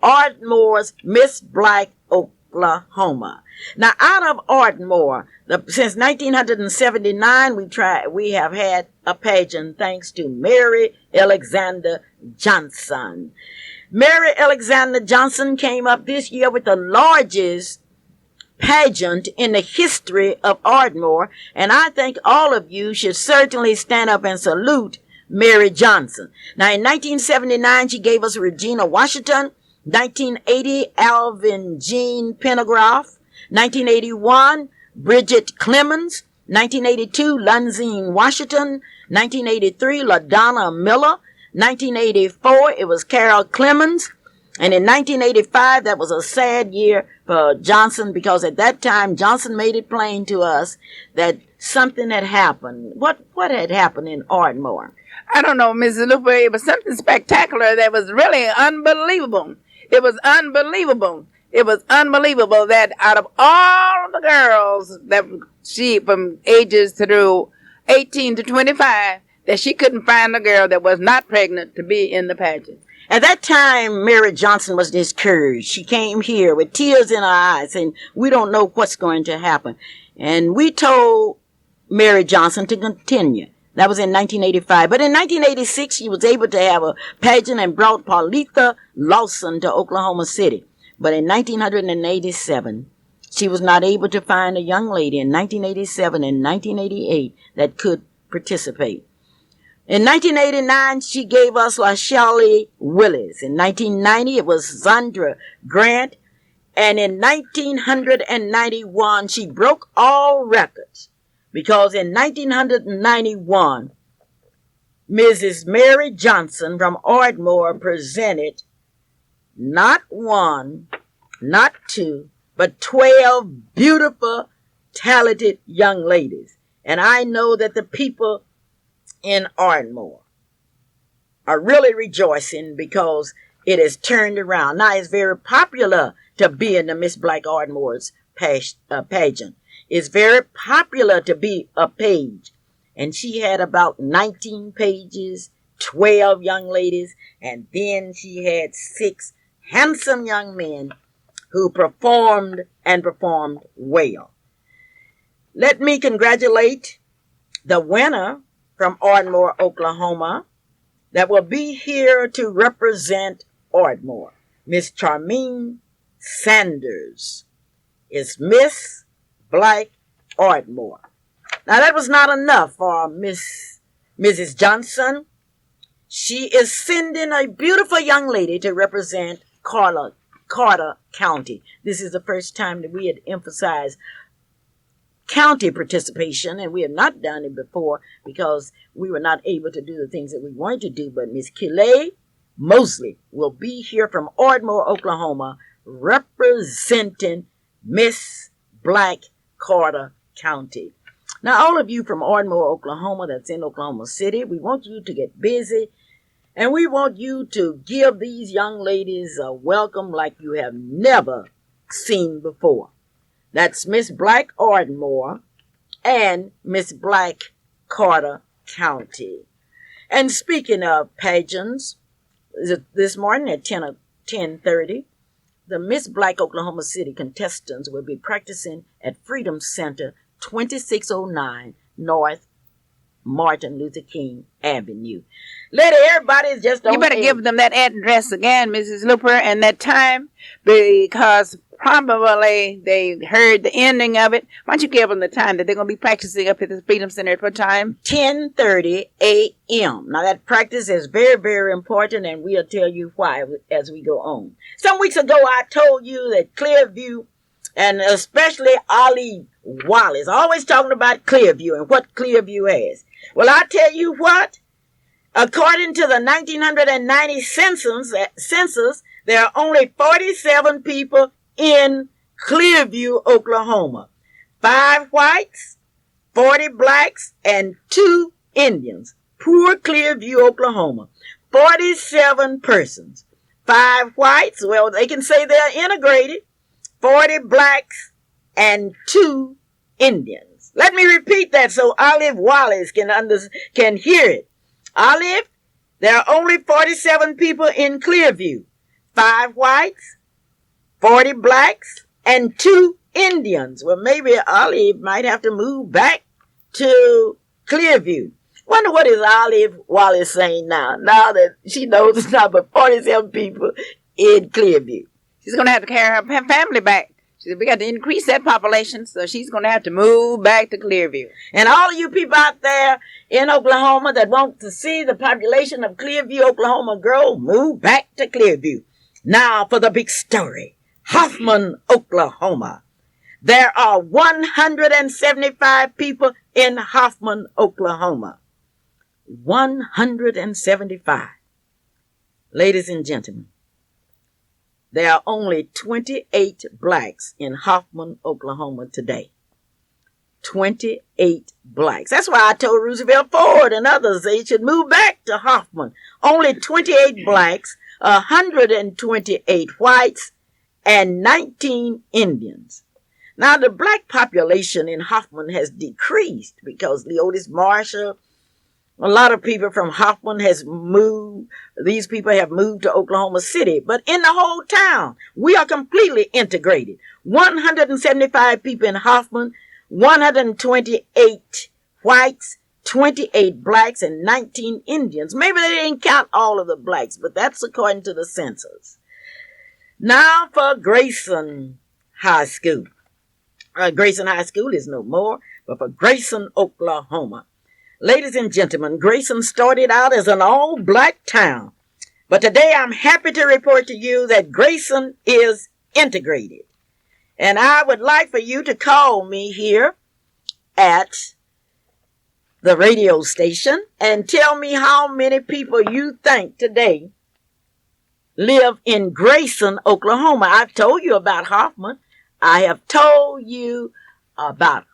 Speaker 1: Ardmore's Miss Black Oklahoma. Now, out of Ardmore, since 1979, we have had a pageant thanks to Mary Alexander Johnson. Mary Alexander Johnson came up this year with the largest pageant in the history of Ardmore, and I think all of you should certainly stand up and salute Mary Johnson. Now, in 1979, she gave us Regina Washington. 1980, Alvin Jean Pendergrass. 1981, Bridget Clemens. 1982, Lunzine Washington. 1983, LaDonna Miller. 1984, it was Carol Clemens. And in 1985, that was a sad year for Johnson, because at that time, Johnson made it plain to us that something had happened. What had happened in Ardmore?
Speaker 2: I don't know, Mrs. Luper. It was something spectacular that was really unbelievable. It was unbelievable. It was unbelievable that out of all the girls that she, from ages through 18 to 25, that she couldn't find a girl that was not pregnant to be in the pageant.
Speaker 1: At that time, Mary Johnson was discouraged. She came here with tears in her eyes, and we don't know what's going to happen. And we told Mary Johnson to continue. That was in 1985. But in 1986, she was able to have a pageant and brought Paulitha Lawson to Oklahoma City. But in 1987, she was not able to find a young lady in 1987 and 1988 that could participate. In 1989, she gave us LaShelly Willis. In 1990, it was Zandra Grant. And in 1991, she broke all records, because in 1991, Mrs. Mary Johnson from Ardmore presented not one, not two, but 12 beautiful, talented young ladies. And I know that the people in Ardmore are really rejoicing, because it has turned around. Now, it's very popular to be in the Miss Black Ardmore's pageant. It's very popular to be a page. And she had about 19 pages, 12 young ladies, and then she had 6 handsome young men who performed well. Let me congratulate the winner from Ardmore, Oklahoma, that will be here to represent Ardmore. Miss Charmaine Sanders is Miss Black Ardmore. Now, that was not enough for Mrs. Johnson. She is sending a beautiful young lady to represent Carter County. This is the first time that we had emphasized county participation, and we have not done it before because we were not able to do the things that we wanted to do. But Miss Kelly Mosley will be here from Ardmore, Oklahoma, representing Miss Black Carter County. Now, all of you from Ardmore, Oklahoma, that's in Oklahoma City, we want you to get busy, and we want you to give these young ladies a welcome like you have never seen before. That's Miss Black Ardmore and Miss Black Carter County. And speaking of pageants, this morning at 10:30, the Miss Black Oklahoma City contestants will be practicing at Freedom Center, 2609 North Martin Luther King Avenue. Let everybody just don't...
Speaker 2: You better give them that address again, Mrs. Luper, and that time, because probably they heard the ending of it. Why don't you give them the time that they're going to be practicing up at the Freedom Center at what time?
Speaker 1: 10:30 a.m. Now, that practice is very, very important, and we'll tell you why as we go on. Some weeks ago, I told you that Clearview, and especially Olive Wallace, always talking about Clearview and what Clearview has. Well, I tell you what, according to the 1990 census, there are only 47 people in Clearview, Oklahoma. 5 whites, 40 blacks, and 2 Indians. Poor Clearview, Oklahoma. 47 persons. 5 whites, well, they can say they're integrated. 40 blacks, and 2 Indians. Let me repeat that so Olive Wallace can hear it. Olive, there are only 47 people in Clearview. 5 whites, 40 blacks, and 2 Indians. Well, maybe Olive might have to move back to Clearview. Wonder what is Olive Wallace saying now that she knows it's not but 47 people in Clearview.
Speaker 2: She's going to have to carry her family back. She said, we got to increase that population, so she's going to have to move back to Clearview.
Speaker 1: And all of you people out there in Oklahoma that want to see the population of Clearview, Oklahoma grow, move back to Clearview. Now for the big story. Hoffman, Oklahoma. There are 175 people in Hoffman, Oklahoma. 175. Ladies and gentlemen, there are only 28 blacks in Hoffman, Oklahoma today. 28 blacks. That's why I told Roosevelt Ford and others they should move back to Hoffman. Only 28 blacks, 128 whites, and 19 Indians. Now, the black population in Hoffman has decreased because Leotis Marshall, a lot of people from Hoffman has moved. These people have moved to Oklahoma City. But in the whole town, we are completely integrated. 175 people in Hoffman, 128 whites, 28 blacks, and 19 Indians. Maybe they didn't count all of the blacks, but that's according to the census. Now for Grayson High School. Grayson High School is no more, but for Grayson, Oklahoma. Ladies and gentlemen, Grayson started out as an all-black town. But today I'm happy to report to you that Grayson is integrated. And I would like for you to call me here at the radio station and tell me how many people you think today live in Grayson, Oklahoma. I've told you about Hoffman. I have told you about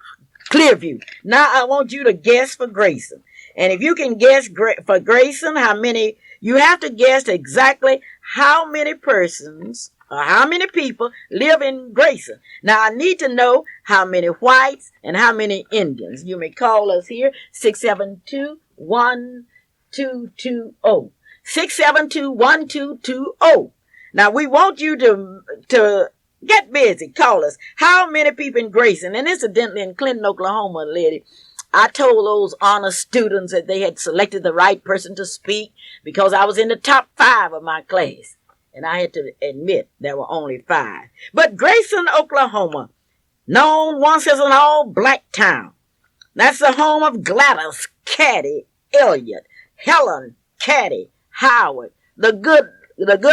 Speaker 1: Clearview. Now I want you to guess for Grayson. And if you can guess for Grayson, how many, you have to guess exactly how many persons or how many people live in Grayson. Now I need to know how many whites and how many Indians. You may call us here, 672-1220. 672-1220. Now we want you to get busy. Call us. How many people in Grayson? And incidentally, in Clinton, Oklahoma, lady, I told those honor students that they had selected the right person to speak because I was in the top 5 of my class. And I had to admit there were only 5. But Grayson, Oklahoma, known once as an all-black town. That's the home of Gladys, Caddy, Elliott, Helen, Caddy, Howard, the good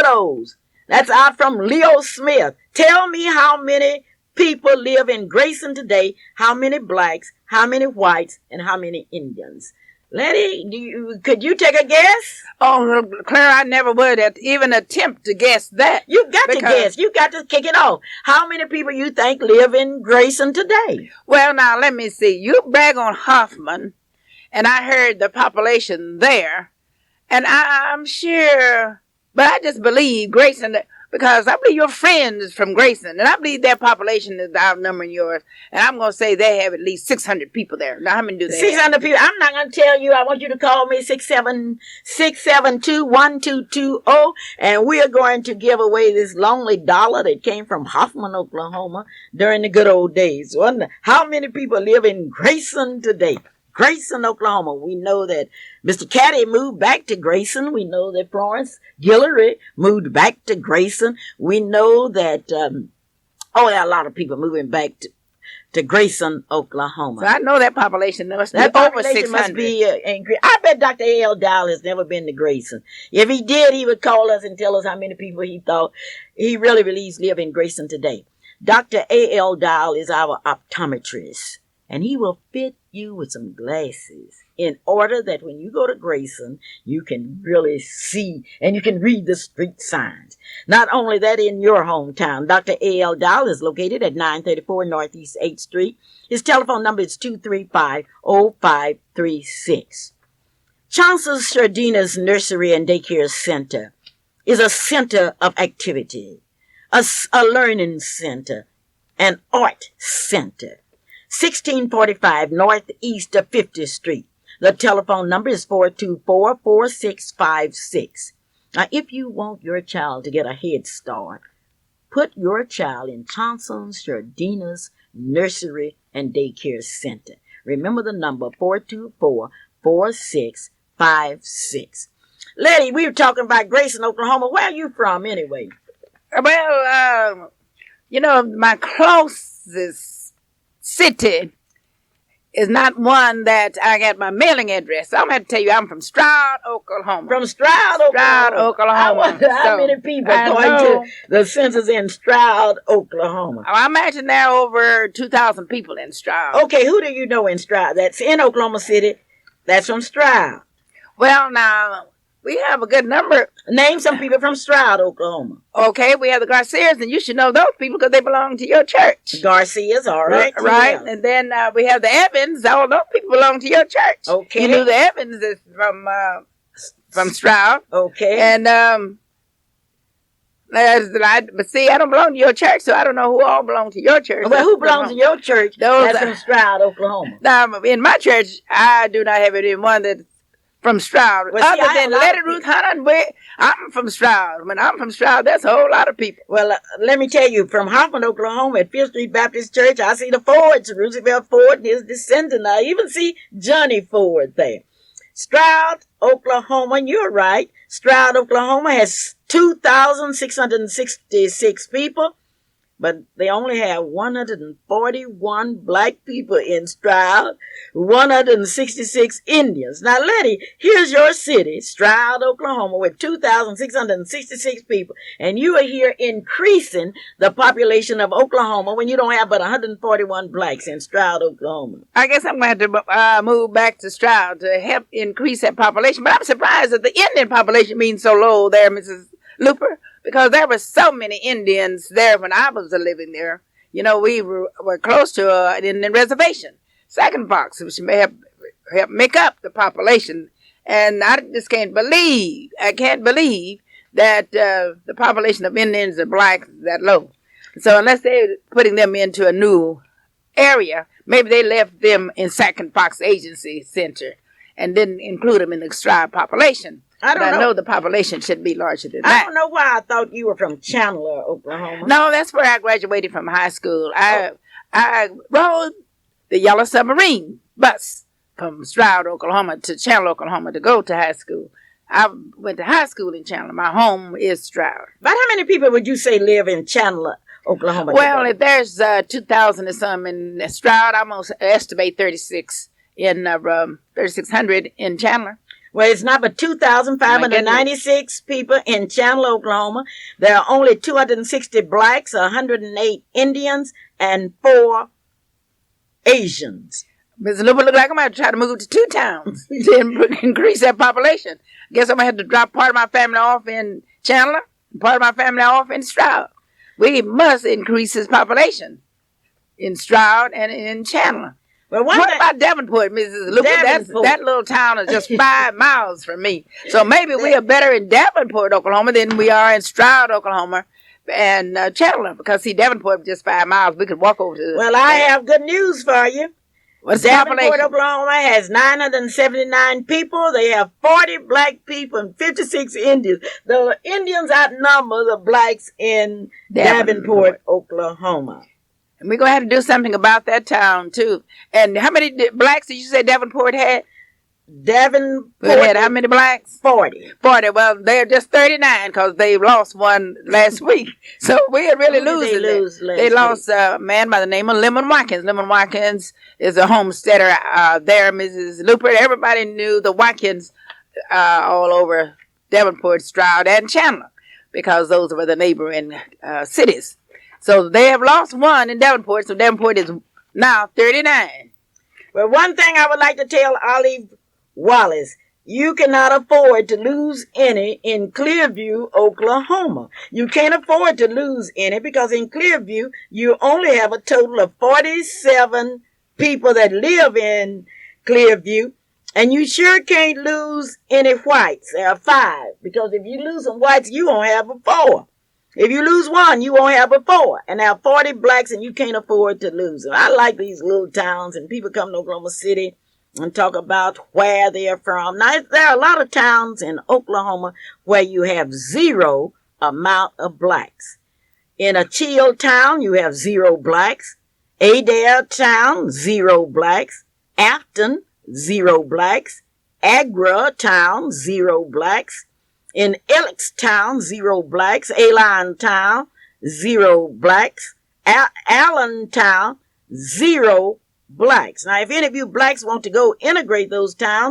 Speaker 1: olds. That's out from Leo Smith. Tell me how many people live in Grayson today, how many blacks, how many whites, and how many Indians. Letty, could you take a guess?
Speaker 2: Oh, Clara, I never would even attempt to guess that.
Speaker 1: You got to guess. You got to kick it off. How many people you think live in Grayson today?
Speaker 2: Well, now, let me see. You brag on Hoffman, and I heard the population there, and I'm sure, but I just believe Grayson, because I believe your friend is from Grayson, and I believe their population is outnumbering yours, and I'm going to say they have at least 600 people there. Now, how many do they
Speaker 1: 600 people. I'm not going to tell you. I want you to call me 672-1220, and we are going to give away this lonely dollar that came from Hoffman, Oklahoma during the good old days. Wonder how many people live in Grayson today? Grayson, Oklahoma. We know that Mr. Caddy moved back to Grayson. We know that Florence Guillory moved back to Grayson. We know that, there are a lot of people moving back to Grayson, Oklahoma.
Speaker 2: So I know that population must be over 600.
Speaker 1: Must be angry. I bet Dr. A.L. Dial has never been to Grayson. If he did, he would call us and tell us how many people he thought he really believes live in Grayson today. Dr. A.L. Dial is our optometrist, and he will fit you with some glasses in order that when you go to Grayson, you can really see and you can read the street signs. Not only that, in your hometown, Dr. A.L. Dial is located at 934 Northeast 8th Street. His telephone number is 235-0536. Chancellor Shardina's Nursery and Daycare Center is a center of activity, a learning center, an art center. 1645 Northeast of 50th Street. The telephone number is 424-4656. Now, if you want your child to get a head start, put your child in Chancellor Shardina's Nursery and Daycare Center. Remember the number, 424-4656. Letty, we were talking about Grayson, Oklahoma. Where are you from, anyway?
Speaker 2: Well, my closest city is not one that I got my mailing address. So I'm going to tell you I'm from Stroud, Oklahoma.
Speaker 1: From Stroud, Oklahoma. I wonder how many people going to the census in Stroud, Oklahoma.
Speaker 2: I imagine there are over 2,000 people in Stroud.
Speaker 1: Okay, who do you know in Stroud? That's in Oklahoma City. That's from Stroud.
Speaker 2: Well, now, we have a good number.
Speaker 1: Name some people from Stroud, Oklahoma.
Speaker 2: Okay, we have the Garcias, and you should know those people because they belong to your church.
Speaker 1: Garcias, all right.
Speaker 2: Right, yeah. And then we have the Evans. All those people belong to your church.
Speaker 1: Okay.
Speaker 2: You knew the Evans is from Stroud.
Speaker 1: Okay.
Speaker 2: And, but see, I don't belong to your church, so I don't know who all belong to your church.
Speaker 1: Well, who belongs to your church? That's from Stroud, Oklahoma.
Speaker 2: Now, in my church, I do not have anyone that's from Stroud.
Speaker 1: Well,
Speaker 2: other than Lady Ruth Hunter, I'm from Stroud. When I'm from Stroud, that's a whole lot of people.
Speaker 1: Well, let me tell you, from Hoffman, Oklahoma, at Fifth Street Baptist Church, I see the Fords, Roosevelt Ford and his descendant. I even see Johnny Ford there. Stroud, Oklahoma, you're right. Stroud, Oklahoma has 2,666 people, but they only have 141 black people in Stroud, 166 Indians. Now, Letty, here's your city, Stroud, Oklahoma, with 2,666 people, and you are here increasing the population of Oklahoma when you don't have but 141 blacks in Stroud, Oklahoma.
Speaker 2: I guess I'm going to have to move back to Stroud to help increase that population, but I'm surprised that the Indian population being so low there, Mrs. Luper, because there were so many Indians there when I was living there. You know, we were close to an Indian reservation, Second Fox, which may help make up the population. And I just can't believe that the population of Indians and blacks is that low. So unless they're putting them into a new area, maybe they left them in Second Fox Agency Center and didn't include them in the Stroud population. I know the population should be larger than that.
Speaker 1: I don't know why I thought you were from Chandler, Oklahoma.
Speaker 2: No, that's where I graduated from high school. I rode the Yellow Submarine bus from Stroud, Oklahoma to Chandler, Oklahoma to go to high school. I went to high school in Chandler. My home is Stroud.
Speaker 1: But how many people would you say live in Chandler, Oklahoma?
Speaker 2: Well, if there's 2,000 or some in Stroud, I'm going to estimate 3,600 in Chandler.
Speaker 1: Well, it's not but 2,596 people in Chandler, Oklahoma. There are only 260 blacks, 108 Indians, and 4 Asians.
Speaker 2: Mr. Luper, look like I'm going to try to move to 2 towns to increase that population. Guess I'm going to have to drop part of my family off in Chandler, and part of my family off in Stroud. We must increase this population in Stroud and in Chandler. Well, what about Davenport, Mrs. Luper? That little town is just 5 miles from me. So maybe we are better in Davenport, Oklahoma than we are in Stroud, Oklahoma and Chandler. Because, see, Davenport is just 5 miles. We could walk over to...
Speaker 1: Well, I have good news for you.
Speaker 2: What's
Speaker 1: Davenport, Oklahoma has 979 people. They have 40 black people and 56 Indians. The Indians outnumber the blacks in Davenport, Oklahoma.
Speaker 2: And we're going to have to do something about that town, too. And how many blacks did you say Davenport had?
Speaker 1: Davenport
Speaker 2: had how many blacks?
Speaker 1: 40.
Speaker 2: 40. Well, they're just 39 because they lost one last week. So we're really losing. They lost a man by the name of Lemon Watkins. Lemon Watkins is a homesteader there, Mrs. Luper. Everybody knew the Watkins all over Davenport, Stroud, and Chandler because those were the neighboring cities. So they have lost one in Davenport, so Davenport is now 39.
Speaker 1: Well, one thing I would like to tell Olive Wallace, you cannot afford to lose any in Clearview, Oklahoma. You can't afford to lose any because in Clearview, you only have a total of 47 people that live in Clearview, and you sure can't lose any whites. There are 5, because if you lose some whites, you won't have a 4. If you lose one, you won't have a 4. And there are 40 blacks, and you can't afford to lose them. I like these little towns, and people come to Oklahoma City and talk about where they are from. Now, there are a lot of towns in Oklahoma where you have 0 amount of blacks. In a Chill town, you have 0 blacks. Adair town, 0 blacks. Afton, 0 blacks. Agra town, 0 blacks. In Ellickstown, 0 blacks. Allentown, 0 blacks. Allentown, 0 blacks. Now, if any of you blacks want to go integrate those towns,